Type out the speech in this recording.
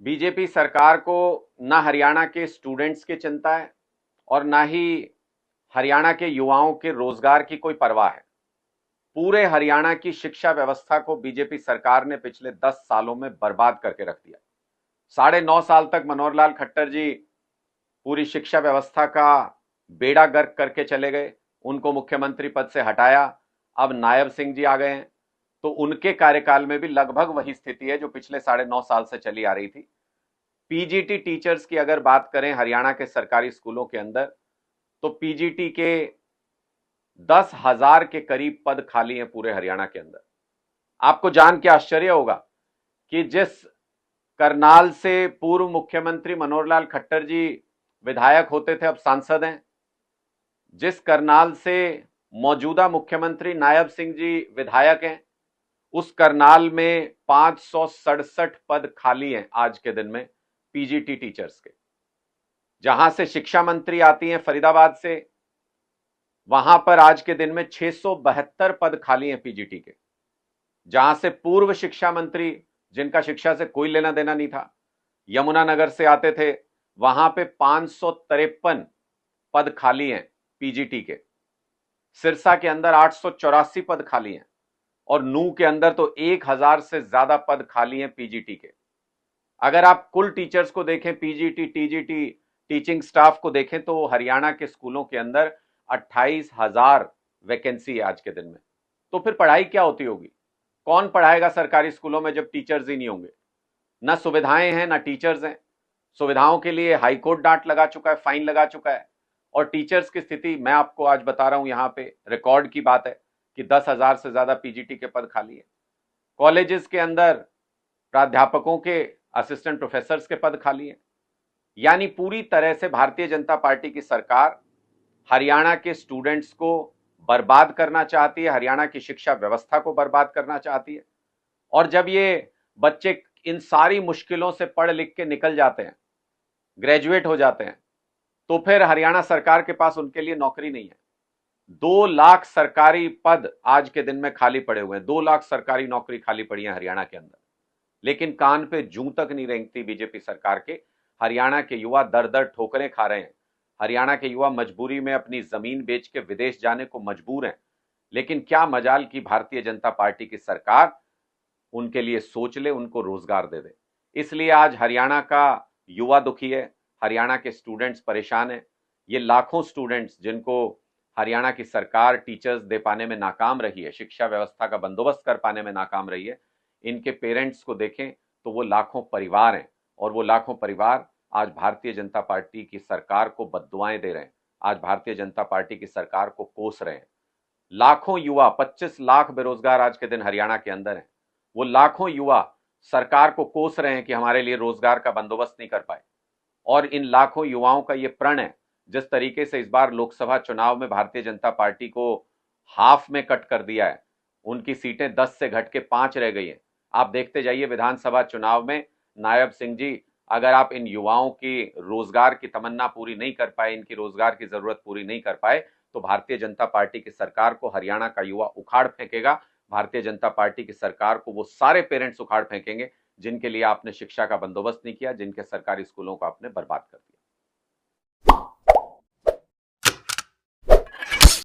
BJP सरकार को ना हरियाणा के स्टूडेंट्स की चिंता है और ना ही हरियाणा के युवाओं के रोजगार की कोई परवाह है। पूरे हरियाणा की शिक्षा व्यवस्था को बीजेपी सरकार ने पिछले 10 सालों में बर्बाद करके रख दिया। 9.5 साल तक मनोहर लाल खट्टर जी पूरी शिक्षा व्यवस्था का बेड़ा गर्क करके चले गए, उनको मुख्यमंत्री पद से हटाया। अब नायब सिंह जी आ गए हैं, तो उनके कार्यकाल में भी लगभग वही स्थिति है जो पिछले 9.5 साल से चली आ रही थी। पीजीटी टीचर्स की अगर बात करें हरियाणा के सरकारी स्कूलों के अंदर, तो पीजीटी के 10,000 के करीब पद खाली हैं पूरे हरियाणा के अंदर। आपको जान के आश्चर्य होगा कि जिस करनाल से पूर्व मुख्यमंत्री मनोहर लाल खट्टर जी विधायक होते थे, अब सांसद हैं। जिस करनाल से मौजूदा मुख्यमंत्री नायब सिंह जी विधायक हैं, उस करनाल में 567 पद खाली हैं आज के दिन में पीजीटी टीचर्स के। जहां से शिक्षा मंत्री आती हैं फरीदाबाद से, वहां पर आज के दिन में 672 पद खाली हैं पीजीटी के। जहां से पूर्व शिक्षा मंत्री, जिनका शिक्षा से कोई लेना देना नहीं था, यमुनानगर से आते थे, वहां पे 553 पद खाली हैं पीजीटी के। सिरसा के अंदर 884 पद खाली हैं और नूह के अंदर तो 1000 से ज्यादा पद खाली हैं पीजीटी के। अगर आप कुल टीचर्स को देखें, पीजीटी, टीजीटी, टीचिंग स्टाफ को देखें, तो हरियाणा के स्कूलों के अंदर 28,000 वैकेंसी है आज के दिन में। तो फिर पढ़ाई क्या होती होगी? कौन पढ़ाएगा सरकारी स्कूलों में जब टीचर्स ही नहीं होंगे? ना सुविधाएं हैं ना टीचर्स हैं। सुविधाओं के लिए हाईकोर्ट डांट लगा चुका है, फाइन लगा चुका है। और टीचर्स की स्थिति मैं आपको आज बता रहा हूं, यहां पे रिकॉर्ड की बात है कि 10,000 से ज्यादा पीजीटी के पद खाली है। कॉलेजेस के अंदर प्राध्यापकों के, असिस्टेंट प्रोफेसर्स के पद खाली हैं। यानी पूरी तरह से भारतीय जनता पार्टी की सरकार हरियाणा के स्टूडेंट्स को बर्बाद करना चाहती है, हरियाणा की शिक्षा व्यवस्था को बर्बाद करना चाहती है। और जब ये बच्चे इन सारी मुश्किलों से पढ़ लिख के निकल जाते हैं, ग्रेजुएट हो जाते हैं, तो फिर हरियाणा सरकार के पास उनके लिए नौकरी नहीं है। 2 लाख सरकारी पद आज के दिन में खाली पड़े हुए हैं। 2 लाख सरकारी नौकरी खाली पड़ी है हरियाणा के अंदर, लेकिन कान पे जूं तक नहीं रेंगती बीजेपी सरकार के। हरियाणा के युवा दर दर ठोकरें खा रहे हैं। हरियाणा के युवा मजबूरी में अपनी जमीन बेच के विदेश जाने को मजबूर हैं। लेकिन क्या मजाल की भारतीय जनता पार्टी की सरकार उनके लिए सोच ले, उनको रोजगार दे दे। इसलिए आज हरियाणा का युवा दुखी है, हरियाणा के स्टूडेंट्स परेशान हैं। ये लाखों स्टूडेंट्स जिनको हरियाणा की सरकार टीचर्स दे पाने में नाकाम रही है, शिक्षा व्यवस्था का बंदोबस्त कर पाने में नाकाम रही है, इनके पेरेंट्स को देखें तो वो लाखों परिवार हैं। और वो लाखों परिवार आज भारतीय जनता पार्टी की सरकार को बद्दुआएं दे रहे हैं, आज भारतीय जनता पार्टी की सरकार को कोस रहे हैं। लाखों युवा, 25 लाख बेरोजगार आज के दिन हरियाणा के अंदर हैं। वो लाखों युवा सरकार को कोस रहे हैं कि हमारे लिए रोजगार का बंदोबस्त नहीं कर पाए। और इन लाखों युवाओं का ये प्रण है, जिस तरीके से इस बार लोकसभा चुनाव में भारतीय जनता पार्टी को हाफ में कट कर दिया है, उनकी सीटें 10 से घट के 5 रह गई हैं। आप देखते जाइए विधानसभा चुनाव में नायब सिंह जी, अगर आप इन युवाओं की रोजगार की तमन्ना पूरी नहीं कर पाए, इनकी रोजगार की जरूरत पूरी नहीं कर पाए, तो भारतीय जनता पार्टी की सरकार को हरियाणा का युवा उखाड़ फेंकेगा। भारतीय जनता पार्टी की सरकार को वो सारे पेरेंट्स उखाड़ फेंकेंगे जिनके लिए आपने शिक्षा का बंदोबस्त नहीं किया, जिनके सरकारी स्कूलों को आपने बर्बाद कर दिया।